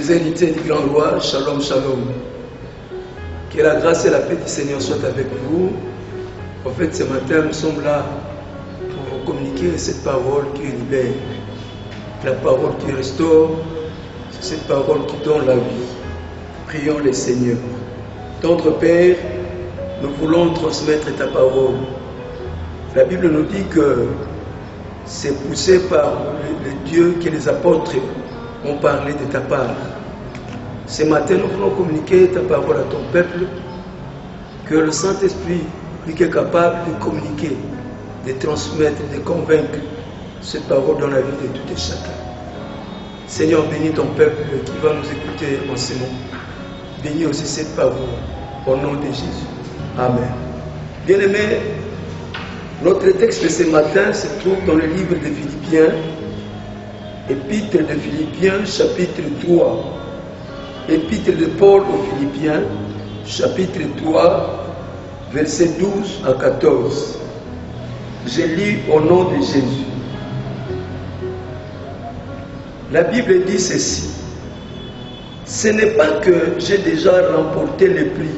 les héritiers du grand roi, shalom, shalom. Que la grâce et la paix du Seigneur soient avec vous. En fait, ce matin, nous sommes là pour vous communiquer cette parole qui libère, la parole qui restaure, c'est cette parole qui donne la vie. Prions le Seigneur. Notre Père, nous voulons transmettre ta parole. La Bible nous dit que c'est poussé par le Dieu que les apôtres ont parlé de ta part. Ce matin, nous voulons communiquer ta parole à ton peuple, que le Saint-Esprit, lui qui est capable de communiquer, de transmettre, de convaincre cette parole dans la vie de tout et chacun. Seigneur, bénis ton peuple qui va nous écouter en ce moment. Bénis aussi cette parole au nom de Jésus. Amen. Bien-aimés, notre texte de ce matin se trouve dans le livre de Philippiens, épître de Philippiens, chapitre 3. Épître de Paul aux Philippiens, chapitre 3, versets 12 à 14. Je lis au nom de Jésus. La Bible dit ceci. Ce n'est pas que j'ai déjà remporté le prix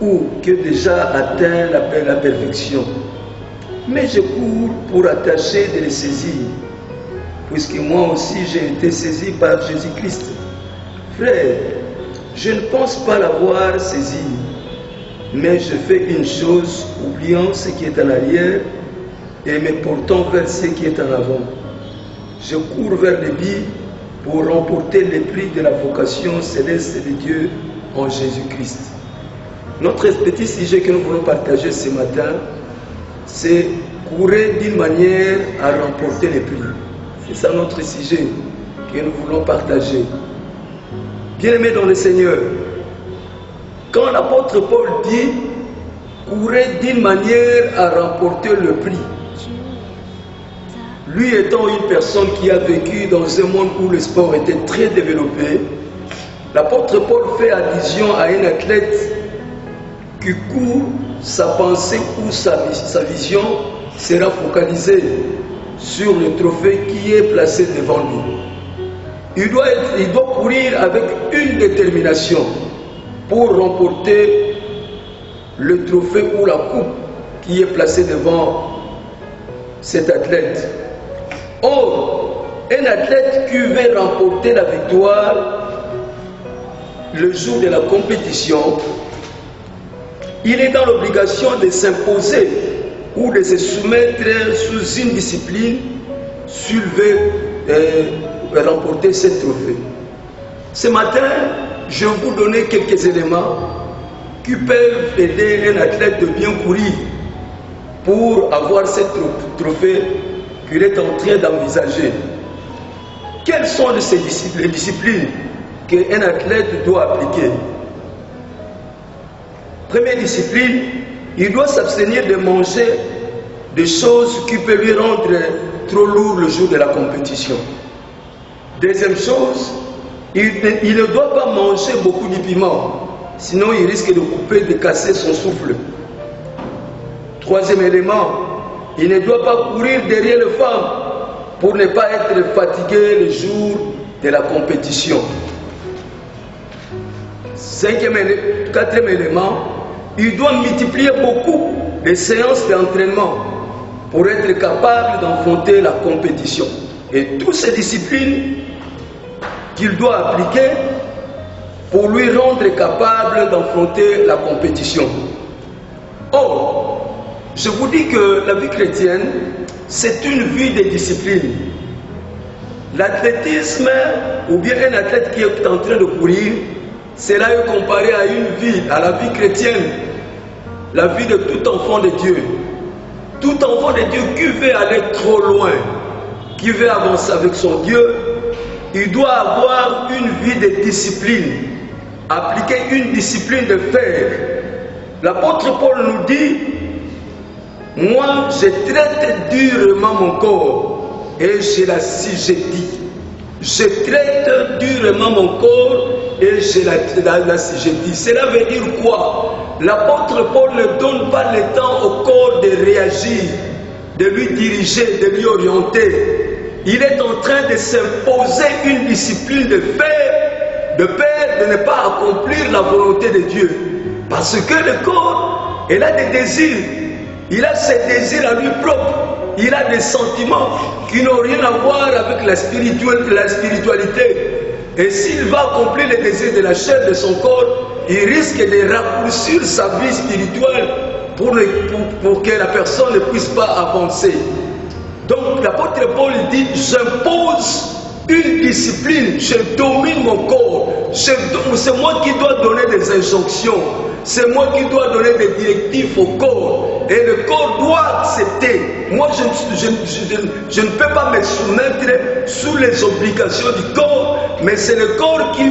ou que déjà atteint la perfection, mais je cours pour attacher de les saisir, puisque moi aussi j'ai été saisi par Jésus-Christ. Frère, je ne pense pas l'avoir saisi, mais je fais une chose, oubliant ce qui est en arrière et me portant vers ce qui est en avant. Je cours vers le but pour remporter le prix de la vocation céleste de Dieu en Jésus-Christ. Notre petit sujet que nous voulons partager ce matin, c'est courir d'une manière à remporter le prix. C'est ça notre sujet que nous voulons partager. Bien-aimés dans le Seigneur, quand l'apôtre Paul dit « courez d'une manière à remporter le prix », lui étant une personne qui a vécu dans un monde où le sport était très développé, l'apôtre Paul fait allusion à un athlète qui court, sa pensée ou sa vision sera focalisée sur le trophée qui est placé devant lui. Il doit courir avec une détermination pour remporter le trophée ou la coupe qui est placée devant cet athlète. Or, un athlète qui veut remporter la victoire le jour de la compétition, il est dans l'obligation de s'imposer ou de se soumettre sous une discipline s'il veut remporter ce trophée. Ce matin, je vais vous donner quelques éléments qui peuvent aider un athlète de bien courir pour avoir ce trophée qu'il est en train d'envisager. Quelles sont les disciplines qu'un athlète doit appliquer? Première discipline, il doit s'abstenir de manger des choses qui peuvent lui rendre trop lourd le jour de la compétition. Deuxième chose, il ne doit pas manger beaucoup de piment, sinon il risque de couper, de casser son souffle. Troisième élément, il ne doit pas courir derrière les femmes pour ne pas être fatigué le jour de la compétition. Quatrième élément, il doit multiplier beaucoup de séances d'entraînement pour être capable d'affronter la compétition. Et toutes ces disciplines qu'il doit appliquer pour lui rendre capable d'affronter la compétition. Or, je vous dis que la vie chrétienne, c'est une vie de discipline. L'athlétisme, ou bien un athlète qui est en train de courir, cela est comparé à une vie, à la vie chrétienne, la vie de tout enfant de Dieu. Tout enfant de Dieu qui veut aller trop loin, qui veut avancer avec son Dieu, il doit avoir une vie de discipline, appliquer une discipline de fer. L'apôtre Paul nous dit, moi je traite durement mon corps et je l'assujettis. Je traite durement mon corps et je l'assujettis. Cela veut dire quoi? L'apôtre Paul ne donne pas le temps au corps de réagir, de lui diriger, de lui orienter. Il est en train de s'imposer une discipline de fer de peur de ne pas accomplir la volonté de Dieu. Parce que le corps, il a des désirs. Il a ses désirs à lui propre. Il a des sentiments qui n'ont rien à voir avec la spiritualité. Et s'il va accomplir les désirs de la chair de son corps, il risque de raccourcir sa vie spirituelle pour que la personne ne puisse pas avancer. Donc l'apôtre Paul dit, j'impose une discipline, je domine mon corps, c'est moi qui dois donner des injonctions, c'est moi qui dois donner des directives au corps, et le corps doit accepter. Moi je ne peux pas me soumettre sous les obligations du corps, mais c'est le corps je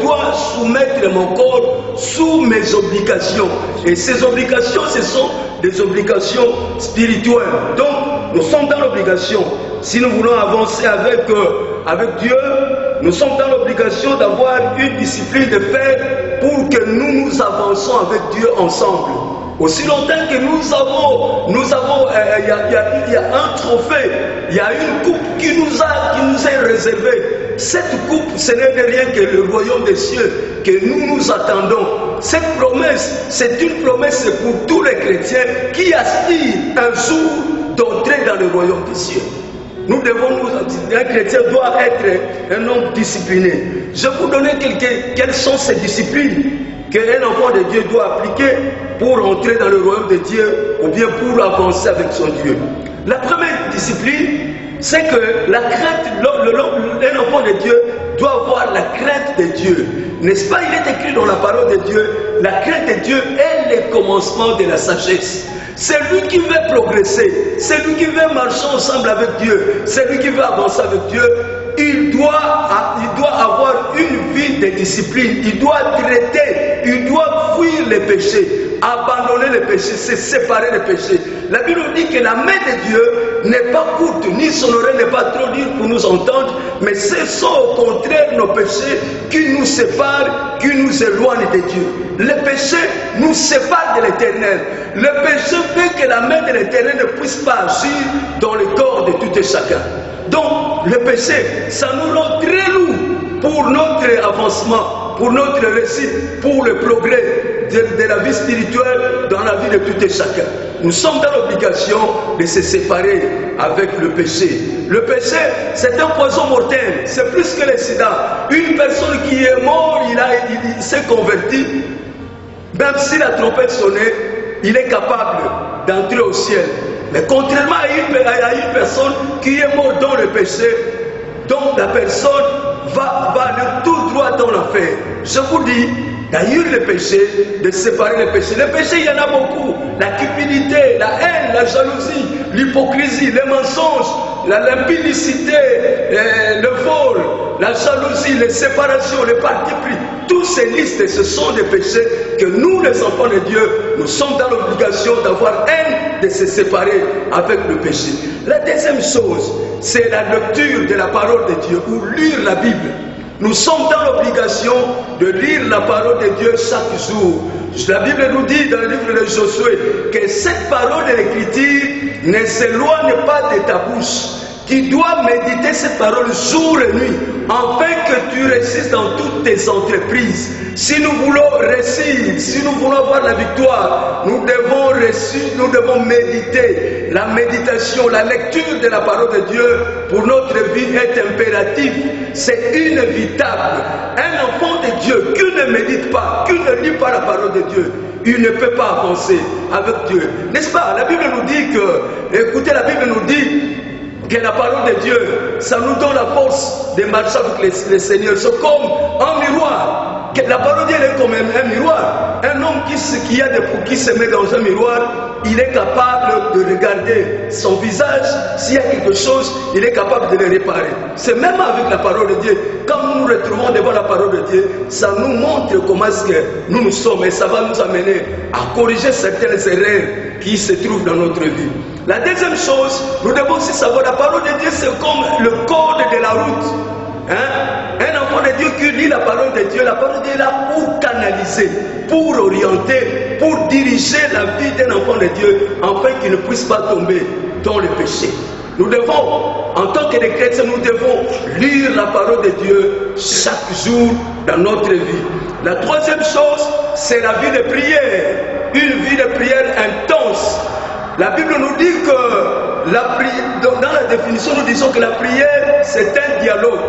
dois soumettre mon corps sous mes obligations, et ces obligations ce sont des obligations spirituelles. Donc nous sommes dans l'obligation. Si nous voulons avancer avec Dieu, nous sommes dans l'obligation d'avoir une discipline de fer pour que nous avançons avec Dieu ensemble. Aussi longtemps que nous avons, il y a un trophée, il y a une coupe qui nous est réservée. Cette coupe, ce n'est rien que le royaume des cieux que nous attendons. Cette promesse, c'est une promesse pour tous les chrétiens qui aspirent un jour d'entrer dans le royaume des cieux. Un chrétien doit être un homme discipliné. Je vais vous donner quelles sont ces disciplines qu'un enfant de Dieu doit appliquer pour entrer dans le royaume de Dieu ou bien pour avancer avec son Dieu. La première discipline, c'est que la crainte, un enfant de Dieu doit avoir la crainte de Dieu. N'est-ce pas? Il est écrit dans la parole de Dieu, la crainte de Dieu est le commencement de la sagesse. C'est lui qui veut progresser, c'est lui qui veut marcher ensemble avec Dieu, c'est lui qui veut avancer avec Dieu. Il doit avoir une vie de discipline, il doit traiter, il doit fuir les péchés, abandonner les péchés, se séparer des péchés. La Bible dit que la main de Dieu n'est pas courte, ni son oreille n'est pas trop dure pour nous entendre, mais ce sont au contraire nos péchés qui nous séparent, qui nous éloignent de Dieu. Le péché nous sépare de l'Éternel. Le péché fait que la main de l'Éternel ne puisse pas agir dans le corps de tout et chacun. Donc, le péché, ça nous rend très lourd pour notre avancement, pour notre réussite, pour le progrès de la vie spirituelle dans la vie de tout et chacun. Nous sommes dans l'obligation de se séparer avec le péché. Le péché, c'est un poison mortel, c'est plus que le sida. Une personne qui est morte, il s'est converti, même si la trompette sonnait, il est capable d'entrer au ciel. Mais contrairement à une personne qui est morte dans le péché, donc la personne va aller tout droit dans l'enfer. Je vous dis, d'ailleurs le péché, de séparer les péchés. Les péchés, il y en a beaucoup. La cupidité, la haine, la jalousie, l'hypocrisie, les mensonges, l'impudicité, le vol, la jalousie, les séparations, les partis pris. Toutes ces listes, ce sont des péchés que nous, les enfants de Dieu, nous sommes dans l'obligation d'avoir haine, de se séparer avec le péché. La deuxième chose, c'est la lecture de la parole de Dieu ou lire la Bible. Nous sommes dans l'obligation de lire la parole de Dieu chaque jour. La Bible nous dit dans le livre de Josué que cette parole de l'Écriture ne s'éloigne pas de ta bouche. Tu dois méditer cette parole jour et nuit, afin que tu réussisses dans toutes tes entreprises. Si nous voulons réussir, si nous voulons avoir la victoire, nous devons réussir, nous devons méditer. La méditation, la lecture de la parole de Dieu pour notre vie est impérative, c'est inévitable. Un enfant de Dieu qui ne médite pas, qui ne lit pas la parole de Dieu, il ne peut pas avancer avec Dieu. N'est-ce pas? La Bible nous dit que, écoutez, la Bible nous dit que la parole de Dieu, ça nous donne la force de marcher avec le Seigneur. C'est comme un miroir. La parole de Dieu est comme un miroir. Un homme qui se met dans un miroir, il est capable de regarder son visage. S'il y a quelque chose, il est capable de le réparer. C'est même avec la parole de Dieu. Quand nous nous retrouvons devant la parole de Dieu, ça nous montre comment est-ce que nous sommes. Et ça va nous amener à corriger certaines erreurs qui se trouvent dans notre vie. La deuxième chose, nous devons aussi savoir, la parole de Dieu, c'est comme le code de la route. Un enfant de Dieu qui lit la parole de Dieu, la parole de Dieu est là pour canaliser, pour orienter, pour diriger la vie d'un enfant de Dieu, afin qu'il ne puisse pas tomber dans le péché. Nous devons, en tant que des chrétiens, nous devons lire la parole de Dieu chaque jour dans notre vie. La troisième chose, c'est la vie de prière. Une vie de prière intense. La Bible nous dit que dans la définition, nous disons que la prière, c'est un dialogue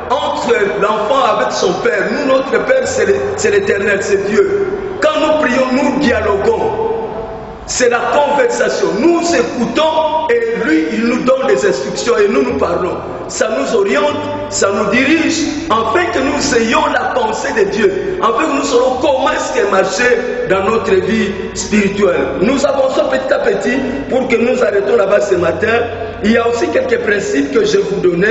entre l'enfant avec son Père. Nous, notre Père, c'est l'Éternel, c'est Dieu. Quand nous prions, nous dialoguons. C'est la conversation. Nous écoutons et lui, il nous donne des instructions et nous parlons. Ça nous oriente, ça nous dirige, afin que nous ayons la pensée de Dieu, afin que nous saurons comment est-ce qu'elle marchait dans notre vie spirituelle. Nous avançons petit à petit pour que nous arrêtons là-bas ce matin. Il y a aussi quelques principes que je vais vous donner.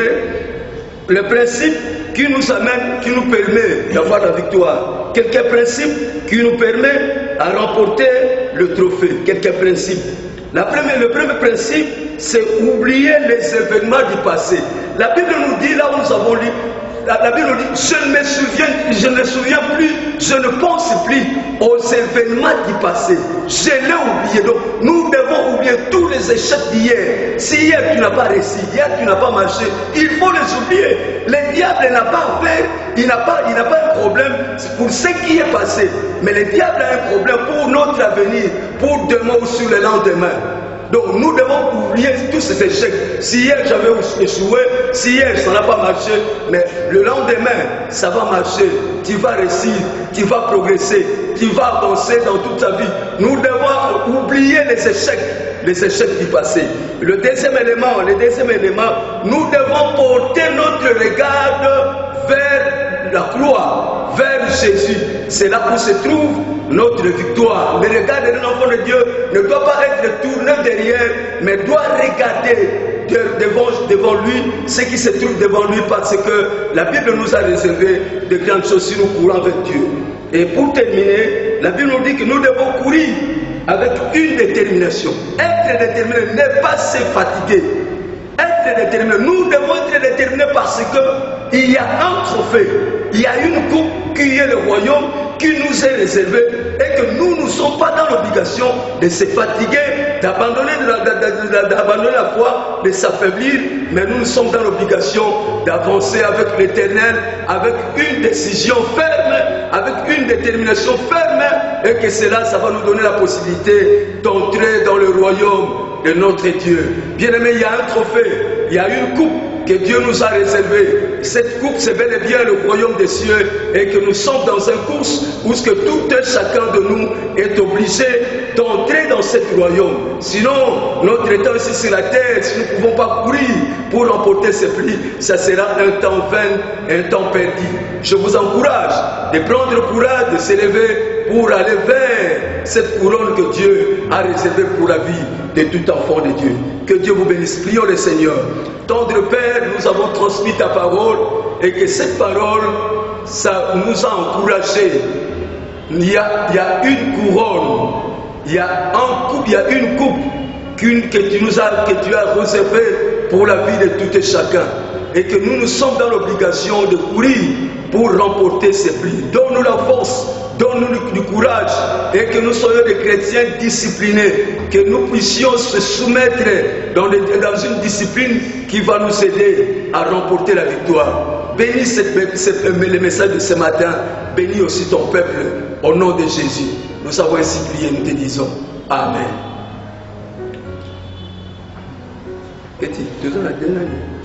Le principe qui nous amène, qui nous permet d'avoir la victoire. Quelques principes qui nous permettent à remporter le trophée. Quelques principes. Le premier principe, c'est oublier les événements du passé. La Bible nous dit, là où nous avons lu, la Bible nous dit, je ne me souviens plus, je ne pense plus aux événements du passé. Je l'ai oublié. Donc, nous devons oublier tous les échecs d'hier. Si hier tu n'as pas réussi, hier tu n'as pas marché, il faut les oublier. Le diable n'a pas fait, il n'a pas un problème pour ce qui est passé. Mais le diable a un problème pour notre avenir, pour demain ou sur le lendemain. Donc nous devons oublier tous ces échecs. Si hier j'avais échoué, si hier ça n'a pas marché, mais le lendemain ça va marcher. Tu vas réussir, tu vas progresser, tu vas avancer dans toute ta vie. Nous devons oublier les échecs du passé. Le deuxième élément, nous devons porter notre regard vers la croix, vers Jésus. C'est là où se trouve notre victoire. Le regard d'un enfant de Dieu ne doit pas être tourné derrière, mais doit regarder devant lui ce qui se trouve devant lui, parce que la Bible nous a réservé de grandes choses si nous courons avec Dieu. Et pour terminer, la Bible nous dit que nous devons courir avec une détermination. Être déterminé, ne pas se fatiguer. Être déterminé, nous devons être déterminés parce qu'il y a un trophée, il y a une coupe qui est le royaume qui nous est réservé et que nous ne sommes pas dans l'obligation de se fatiguer, d'abandonner la foi, de s'affaiblir, mais nous sommes dans l'obligation d'avancer avec l'Éternel, avec une décision ferme, avec une détermination ferme, et que cela, ça va nous donner la possibilité d'entrer dans le royaume de notre Dieu. Bien-aimé, il y a un trophée, il y a une coupe que Dieu nous a réservée. Cette coupe, c'est bel et bien le royaume des cieux, et que nous sommes dans une course où ce que tout et chacun de nous est obligé d'entrer dans ce royaume. Sinon, notre temps ici sur la terre, si nous ne pouvons pas courir pour remporter ce prix, ça sera un temps vain, un temps perdu. Je vous encourage de prendre courage, de s'élever pour aller vers cette couronne que Dieu a réservée pour la vie de tout enfant de Dieu. Que Dieu vous bénisse. Prions le Seigneur. Tendre Père, nous avons transmis ta parole et que cette parole, ça nous a encouragés. Il y a une couronne, il y a une coupe que tu as réservée pour la vie de tout et chacun. Et que nous sommes dans l'obligation de courir pour remporter ces prix. Donne-nous la force, donne-nous du courage, et que nous soyons des chrétiens disciplinés, que nous puissions se soumettre dans une discipline qui va nous aider à remporter la victoire. Bénis le message de ce matin, bénis aussi ton peuple, au nom de Jésus. Nous avons ainsi prié, nous te disons Amen. Petit, tu as la dernière année.